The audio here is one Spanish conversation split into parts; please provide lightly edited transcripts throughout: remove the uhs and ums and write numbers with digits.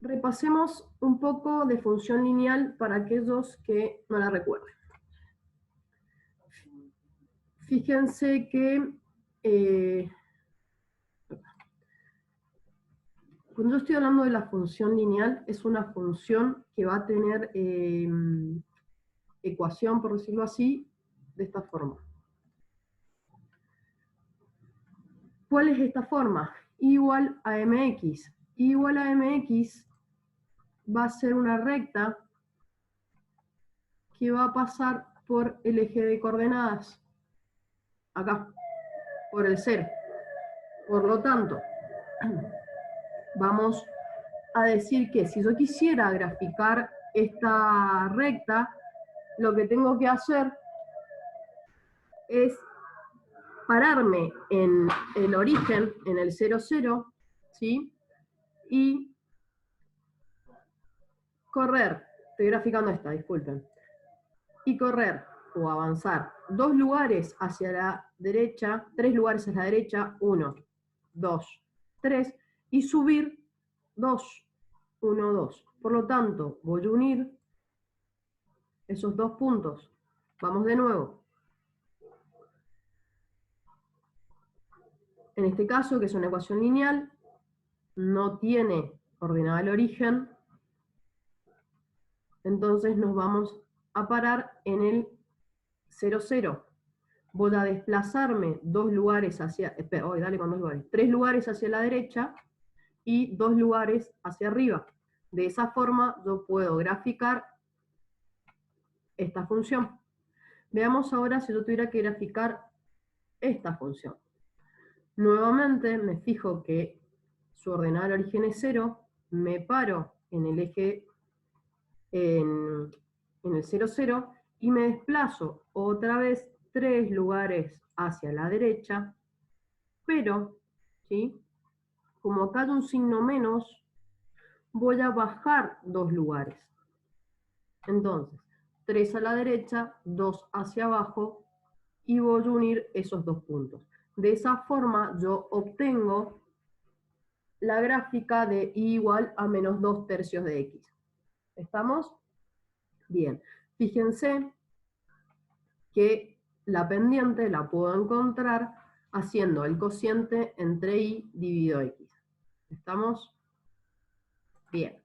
Repasemos un poco de función lineal para aquellos que no la recuerden. Fíjense que cuando yo estoy hablando de la función lineal, es una función que va a tener ecuación, por decirlo así, de esta forma. ¿Cuál es esta forma? I igual a mx. I igual a mx va a ser una recta que va a pasar por el eje de coordenadas, acá, por el 0. Por lo tanto, vamos a decir que si yo quisiera graficar esta recta, lo que tengo que hacer es pararme en el origen, en el 0, 0, ¿sí? Y correr, estoy graficando esta, disculpen, y correr o avanzar 2 lugares hacia la derecha, 3 lugares hacia la derecha, 1, 2, 3, y subir 2, 1, 2. Por lo tanto, voy a unir esos dos puntos. Vamos de nuevo. En este caso, que es una ecuación lineal, no tiene coordenada al origen, entonces nos vamos a parar en el 0, 0. Voy a desplazarme 2 lugares hacia, dale con 2 lugares, 3 lugares hacia la derecha y 2 lugares hacia arriba. De esa forma yo puedo graficar esta función. Veamos ahora si yo tuviera que graficar esta función. Nuevamente me fijo que su ordenada al origen es 0, me paro en el eje, en el 0, 0, y me desplazo otra vez 3 lugares hacia la derecha, pero, ¿sí? Como acá hay un signo menos, voy a bajar 2 lugares. Entonces, 3 a la derecha, 2 hacia abajo, y voy a unir esos dos puntos. De esa forma yo obtengo la gráfica de y igual a menos 2 tercios de x. ¿Estamos? Bien. Fíjense que la pendiente la puedo encontrar haciendo el cociente entre y dividido x. ¿Estamos? Bien.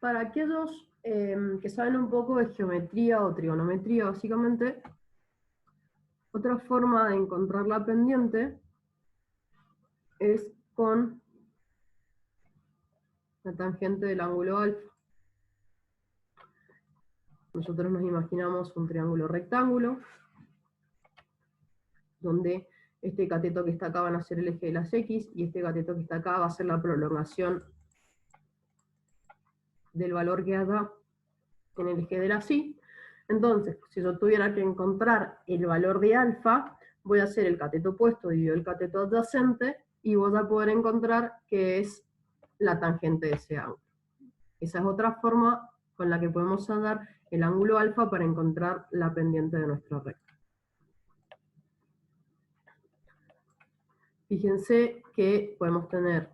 Para aquellos que saben un poco de geometría o trigonometría, básicamente, otra forma de encontrar la pendiente es con la tangente del ángulo alfa. Nosotros nos imaginamos un triángulo rectángulo, donde este cateto que está acá van a ser el eje de las x, y este cateto que está acá va a ser la prolongación del valor que haya en el eje de las y. Entonces, si yo tuviera que encontrar el valor de alfa, voy a hacer el cateto opuesto dividido el cateto adyacente, y voy a poder encontrar que es la tangente de ese ángulo. Esa es otra forma con la que podemos hallar el ángulo alfa para encontrar la pendiente de nuestra recta. Fíjense que podemos tener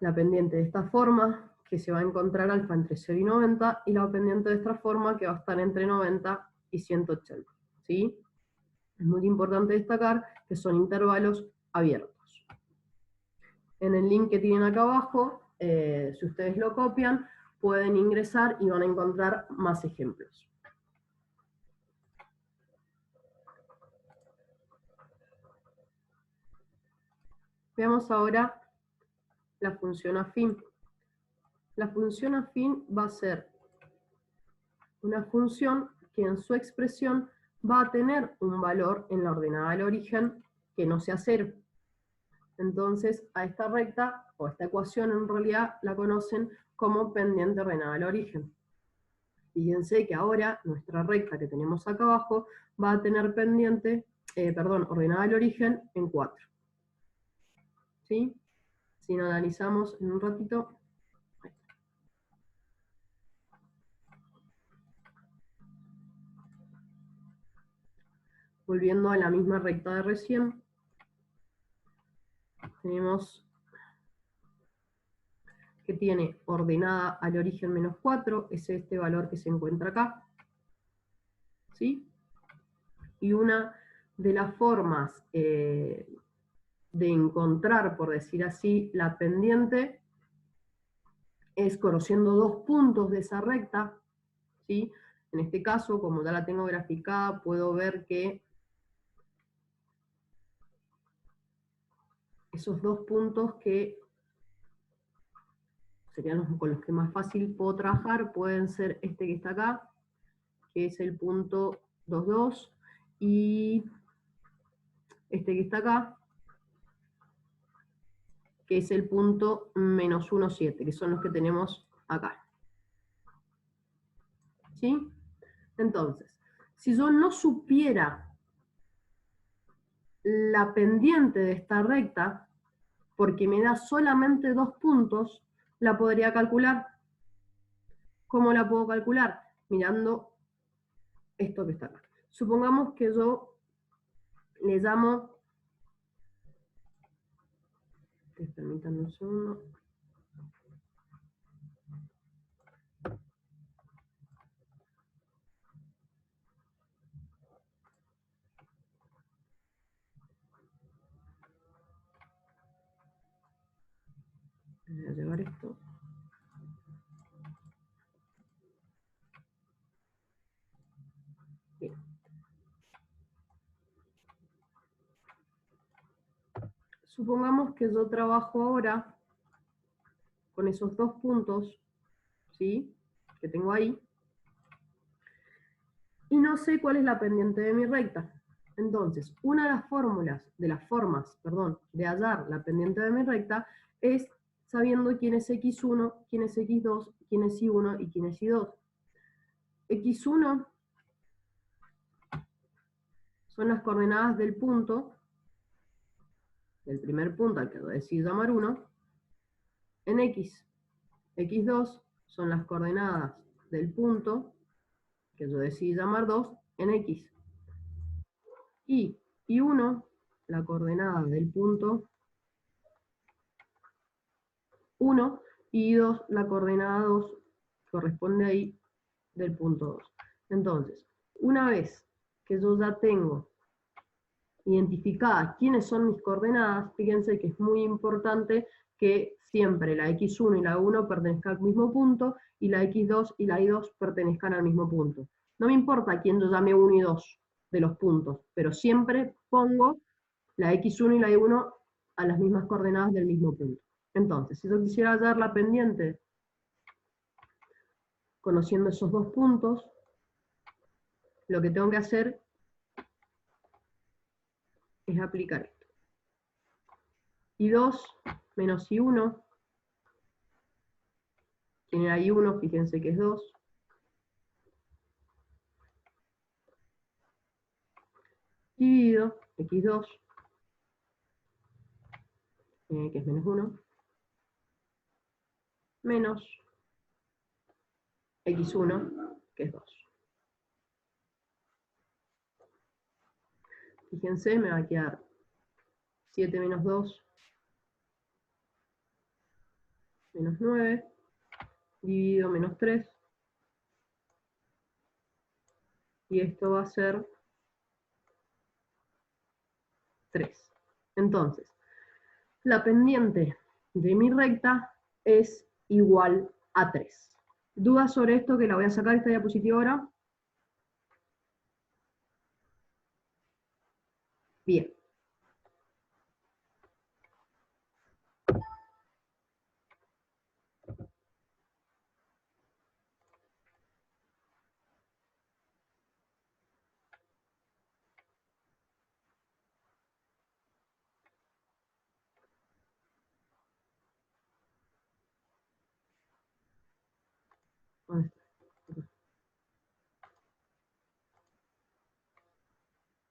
la pendiente de esta forma, que se va a encontrar alfa entre 0 y 90, y la pendiente de esta forma, que va a estar entre 90 y 180. ¿Sí? Es muy importante destacar que son intervalos abiertos. En el link que tienen acá abajo, si ustedes lo copian, pueden ingresar y van a encontrar más ejemplos. Veamos ahora la función afín. La función afín va a ser una función que en su expresión va a tener un valor en la ordenada del origen que no sea 0. Entonces, a esta recta, o esta ecuación en realidad, la conocen como pendiente ordenada al origen. Fíjense que ahora nuestra recta que tenemos acá abajo va a tener pendiente, ordenada al origen en 4. ¿sí? Si lo analizamos en un ratito. Volviendo a la misma recta de recién, tenemos que tiene ordenada al origen menos 4, es este valor que se encuentra acá, ¿sí? Y una de las formas de encontrar, por decir así, la pendiente es conociendo dos puntos de esa recta, ¿sí? En este caso, como ya la tengo graficada, puedo ver que esos dos puntos que serían los con los que más fácil puedo trabajar, pueden ser este que está acá, que es el punto 2,2, y este que está acá, que es el punto menos 1,7, que son los que tenemos acá. ¿Sí? Entonces, si yo no supiera la pendiente de esta recta, porque me da solamente dos puntos, la podría calcular. ¿Cómo la puedo calcular? Mirando esto que está acá. Supongamos que yo le llamo, permítanme un segundo. Voy a llevar esto. Bien. Supongamos que yo trabajo ahora con esos dos puntos, ¿sí? Que tengo ahí, y no sé cuál es la pendiente de mi recta. Entonces, una de las formas, de hallar la pendiente de mi recta es sabiendo quién es x1, quién es x2, quién es y1 y quién es y2. x1 son las coordenadas del punto, del primer punto al que decidí llamar 1, en x. x2 son las coordenadas del punto que yo decidí llamar 2 en x. Y 1, la coordenada del punto 1, y 2, la coordenada 2, corresponde ahí del punto 2. Entonces, una vez que yo ya tengo identificadas quiénes son mis coordenadas, fíjense que es muy importante que siempre la x1 y la 1 pertenezcan al mismo punto, y la x2 y la y2 pertenezcan al mismo punto. No me importa quién yo llame 1 y 2 de los puntos, pero siempre pongo la x1 y la y1 a las mismas coordenadas del mismo punto. Entonces, si yo quisiera hallar la pendiente conociendo esos dos puntos, lo que tengo que hacer es aplicar esto. Y2 menos I1, tiene ahí 1, fíjense que es 2, dividido x2, que es menos 1, menos x1, que es 2. Fíjense, me va a quedar 7 menos 2, menos 9, dividido menos 3, y esto va a ser 3. Entonces, la pendiente de mi recta es igual a 3. ¿Dudas sobre esto, que la voy a sacar esta diapositiva ahora? Bien.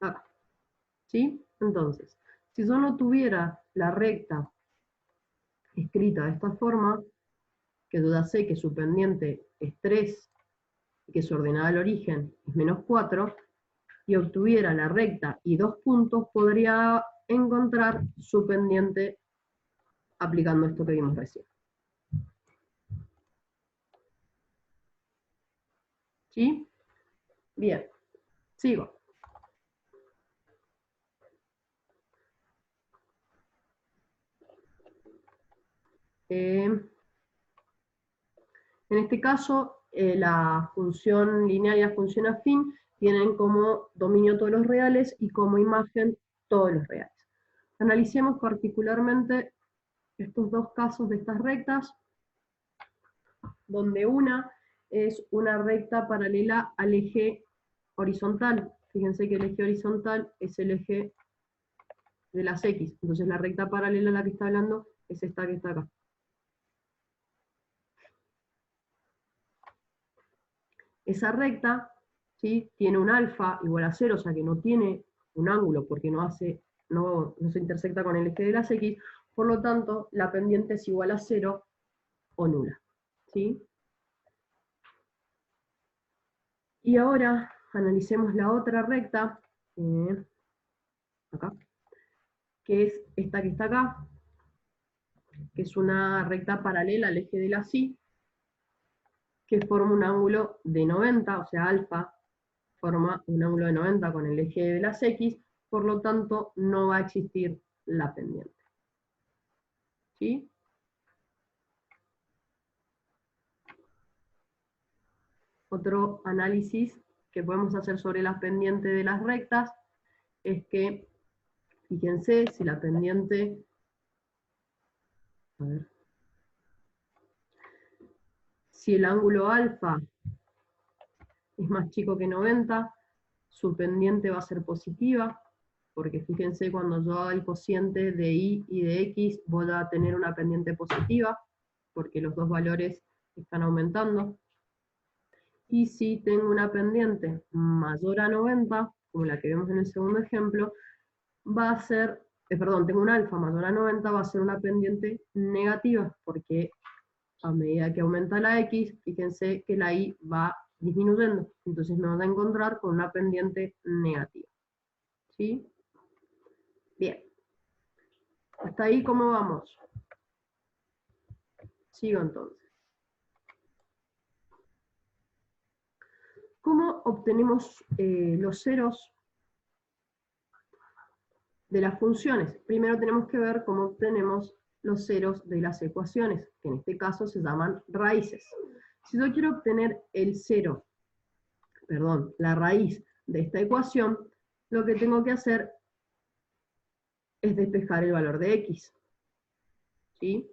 Acá. ¿Sí? Entonces, si yo no tuviera la recta escrita de esta forma, que yo ya sé que su pendiente es 3, y que su ordenada al origen es -4, y obtuviera la recta y 2 puntos, podría encontrar su pendiente aplicando esto que vimos recién. ¿Sí? Bien, sigo. En este caso, la función lineal y la función afín tienen como dominio todos los reales y como imagen todos los reales. Analicemos particularmente estos dos casos de estas rectas, donde una es una recta paralela al eje horizontal. Fíjense que el eje horizontal es el eje de las X. Entonces la recta paralela a la que está hablando es esta que está acá. Esa recta, ¿sí?, tiene un alfa igual a 0, o sea que no tiene un ángulo porque no se intersecta con el eje de las X, por lo tanto la pendiente es igual a 0 o nula. ¿Sí? Y ahora analicemos la otra recta, acá, que es esta que está acá, que es una recta paralela al eje de la Y, que forma un ángulo de 90, o sea, alfa forma un ángulo de 90 con el eje de las X, por lo tanto no va a existir la pendiente. ¿Sí? Otro análisis que podemos hacer sobre las pendientes de las rectas es que, fíjense, si la pendiente, a ver, si el ángulo alfa es más chico que 90, su pendiente va a ser positiva, porque fíjense, cuando yo haga el cociente de y de x, voy a tener una pendiente positiva, porque los dos valores están aumentando. Y si tengo una pendiente mayor a 90, como la que vemos en el segundo ejemplo, va a ser, tengo un alfa mayor a 90, va a ser una pendiente negativa, porque a medida que aumenta la x, fíjense que la y va disminuyendo, entonces me voy a encontrar con una pendiente negativa. ¿Sí? Bien. Hasta ahí, ¿cómo vamos? Sigo entonces. ¿Cómo obtenemos los ceros de las funciones? Primero tenemos que ver cómo obtenemos los ceros de las ecuaciones, que en este caso se llaman raíces. Si yo quiero obtener el cero, la raíz de esta ecuación, lo que tengo que hacer es despejar el valor de x. ¿Sí?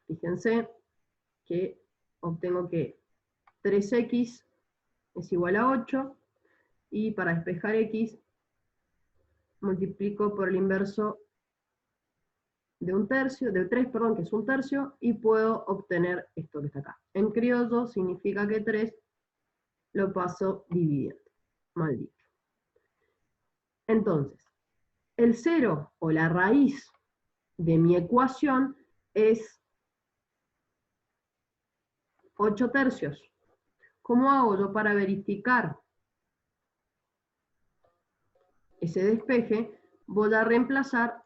Fíjense que obtengo que 3x es igual a 8, y para despejar x multiplico por el inverso de 3, que es 1/3, y puedo obtener esto que está acá. En criollo significa que 3 lo paso dividiendo, mal dicho. Entonces, el cero o la raíz de mi ecuación es 8/3. ¿Cómo hago yo para verificar ese despeje? Voy a reemplazar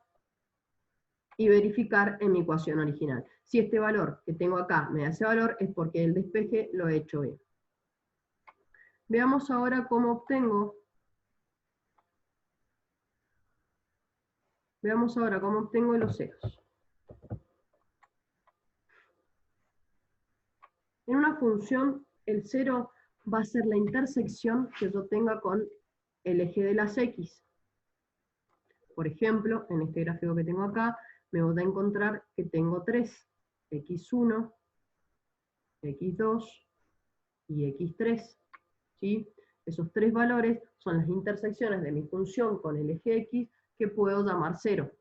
y verificar en mi ecuación original. Si este valor que tengo acá me da ese valor, es porque el despeje lo he hecho bien. Veamos ahora cómo obtengo. Veamos ahora cómo obtengo los ceros. En una función, el cero va a ser la intersección que yo tenga con el eje de las X. Por ejemplo, en este gráfico que tengo acá, me voy a encontrar que tengo 3, x1, x2 y x3. ¿Sí? Esos tres valores son las intersecciones de mi función con el eje X, que puedo llamar cero.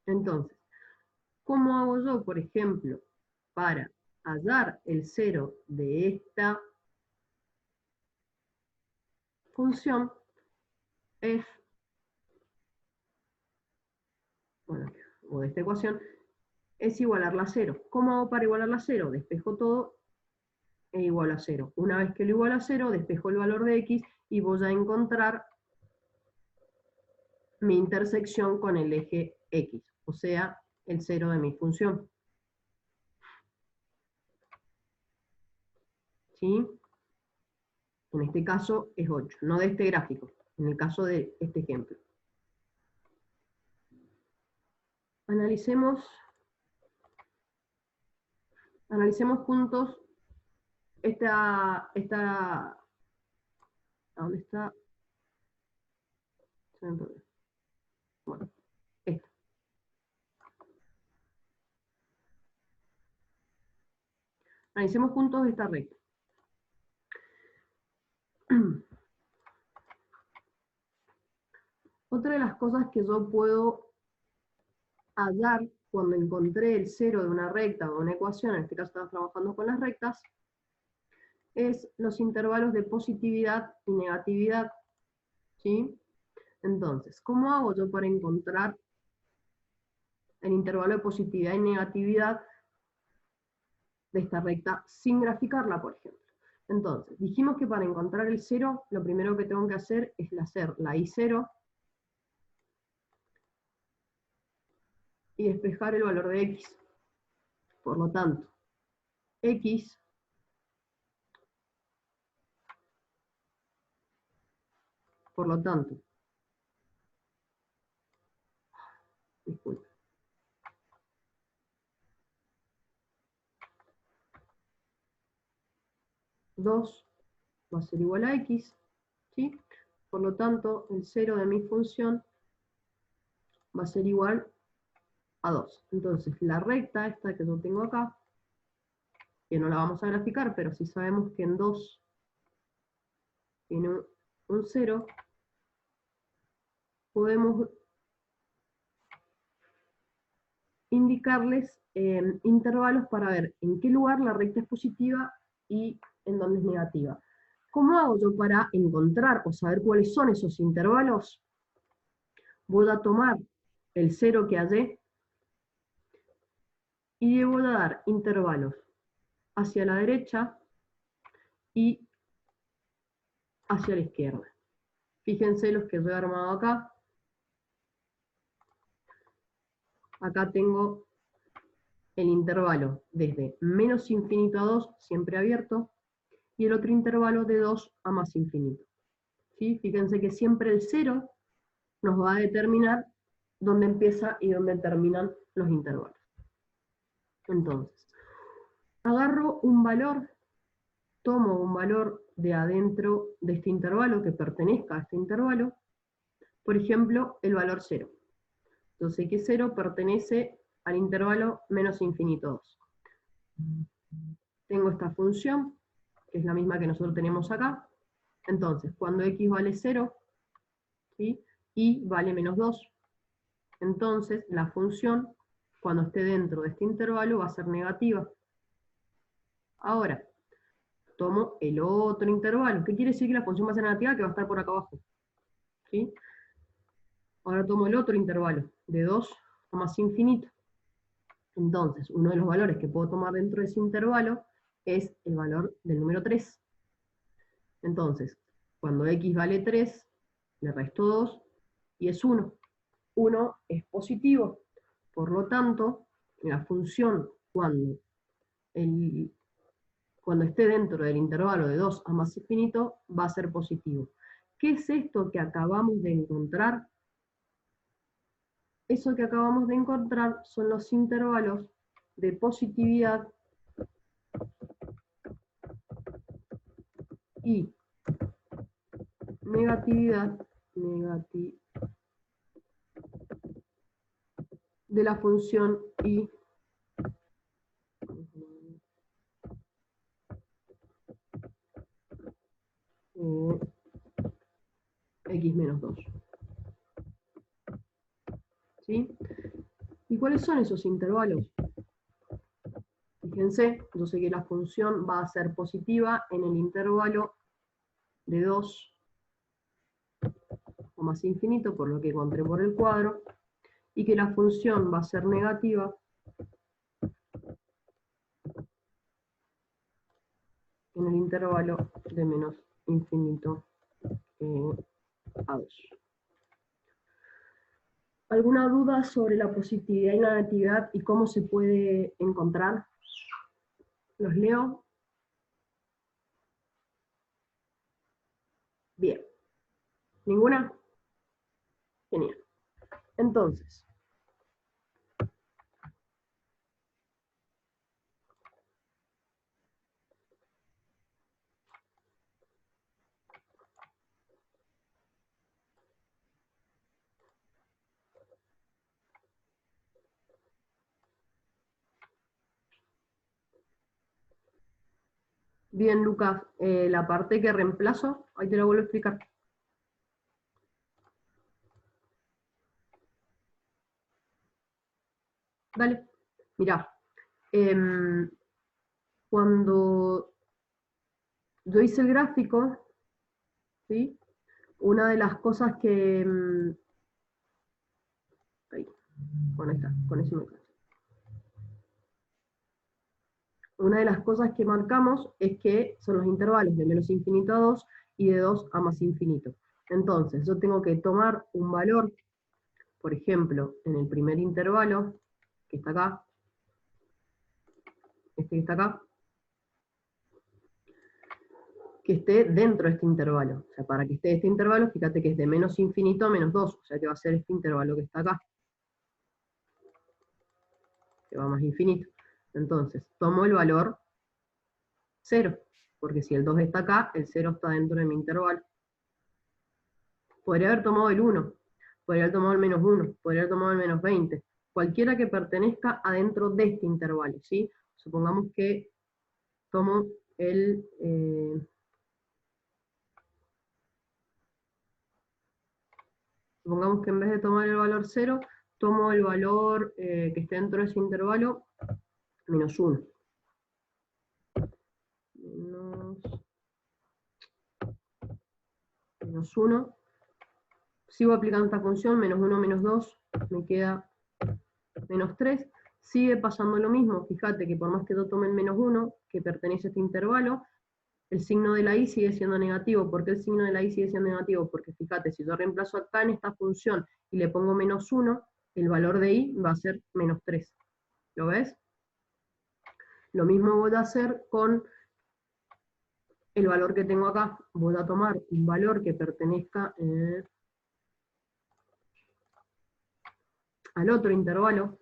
Entonces, ¿cómo hago yo, por ejemplo, para hallar el cero de esta función? O de esta ecuación, es igualarla a 0. ¿Cómo hago para igualarla a 0? Despejo todo e igual a 0. Una vez que lo igualo a 0, despejo el valor de x y voy a encontrar mi intersección con el eje x, o sea, el 0 de mi función. ¿Sí? En este caso es 8, no de este gráfico, en el caso de este ejemplo. Analicemos juntos ¿dónde está? Bueno, esta. Analicemos juntos esta recta. Otra de las cosas que yo puedo hallar cuando encontré el 0 de una recta o una ecuación, en este caso estamos trabajando con las rectas, es los intervalos de positividad y negatividad. ¿Sí? Entonces, ¿cómo hago yo para encontrar el intervalo de positividad y negatividad de esta recta sin graficarla, por ejemplo? Entonces, dijimos que para encontrar el 0, lo primero que tengo que hacer es hacer la I0 y despejar el valor de x. Por lo tanto, x disculpe, 2 va a ser igual a x, ¿sí? Por lo tanto, el 0 de mi función va a ser igual a 2. Entonces, la recta esta que yo tengo acá, que no la vamos a graficar, pero si sabemos que en 2 tiene un 0, podemos indicarles intervalos para ver en qué lugar la recta es positiva y en dónde es negativa. ¿Cómo hago yo para encontrar o saber cuáles son esos intervalos? Voy a tomar el 0 que hallé y le voy a dar intervalos hacia la derecha y hacia la izquierda. Fíjense los que yo he armado acá. Acá tengo el intervalo desde menos infinito a 2, siempre abierto, y el otro intervalo de 2 a más infinito. ¿Sí? Fíjense que siempre el 0 nos va a determinar dónde empieza y dónde terminan los intervalos. Entonces, agarro un valor, tomo un valor de adentro de este intervalo que pertenezca a este intervalo, por ejemplo, el valor 0. Entonces, que 0 pertenece al intervalo menos infinito 2. Tengo esta función, que es la misma que nosotros tenemos acá. Entonces, cuando x vale 0, ¿sí? Y vale menos 2, entonces la función, cuando esté dentro de este intervalo, va a ser negativa. Ahora, tomo el otro intervalo. ¿Qué quiere decir que la función va a ser negativa? Que va a estar por acá abajo. ¿Sí? Ahora tomo el otro intervalo, de 2 a más infinito. Entonces, uno de los valores que puedo tomar dentro de ese intervalo es el valor del número 3. Entonces, cuando x vale 3, le resto 2 y es 1. 1 es positivo. Por lo tanto, la función cuando esté dentro del intervalo de 2 a más infinito va a ser positivo. ¿Qué es esto que acabamos de encontrar? Eso que acabamos de encontrar son los intervalos de positividad y negatividad de la función y x menos 2. ¿Sí? ¿Y cuáles son esos intervalos? Fíjense, yo sé que la función va a ser positiva en el intervalo de 2 o más infinito, por lo que encontré por el cuadro, y que la función va a ser negativa intervalo de menos infinito a 2. ¿Alguna duda sobre la positividad y la negatividad y cómo se puede encontrar? ¿Los leo? Bien. ¿Ninguna? Genial. Entonces, bien, Lucas, la parte que reemplazo, ahí te la vuelvo a explicar. Dale, mirá, cuando yo hice el gráfico, ¿sí? Una de las cosas que... ahí, bueno, ahí está, con eso me canso. Una de las cosas que marcamos es que son los intervalos de menos infinito a 2 y de 2 a más infinito. Entonces, yo tengo que tomar un valor, por ejemplo, en el primer intervalo, que está acá, este que está acá, que esté dentro de este intervalo. O sea, para que esté este intervalo, fíjate que es de menos infinito a menos 2, o sea que va a ser este intervalo que está acá, que va más infinito. Entonces, tomo el valor 0, porque si el 2 está acá, el 0 está dentro de mi intervalo. Podría haber tomado el 1, podría haber tomado el menos 1, podría haber tomado el menos 20, cualquiera que pertenezca adentro de este intervalo, ¿sí? Supongamos que tomo el... supongamos que en vez de tomar el valor 0, tomo el valor que esté dentro de ese intervalo, menos 1. Menos 1. Sigo aplicando esta función, menos 1, menos 2, me queda menos 3. Sigue pasando lo mismo, fíjate que por más que yo tome el menos 1, que pertenece a este intervalo, el signo de la i sigue siendo negativo. ¿Por qué el signo de la i sigue siendo negativo? Porque fíjate, si yo reemplazo acá en esta función y le pongo menos 1, el valor de i va a ser menos 3. ¿Lo ves? Lo mismo voy a hacer con el valor que tengo acá. Voy a tomar un valor que pertenezca al otro intervalo.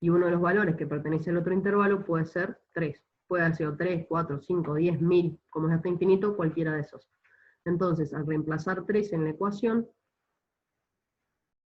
Y uno de los valores que pertenece al otro intervalo puede ser 3. Puede haber sido 3, 4, 5, 10, 1000, como es hasta infinito, cualquiera de esos. Entonces, al reemplazar 3 en la ecuación,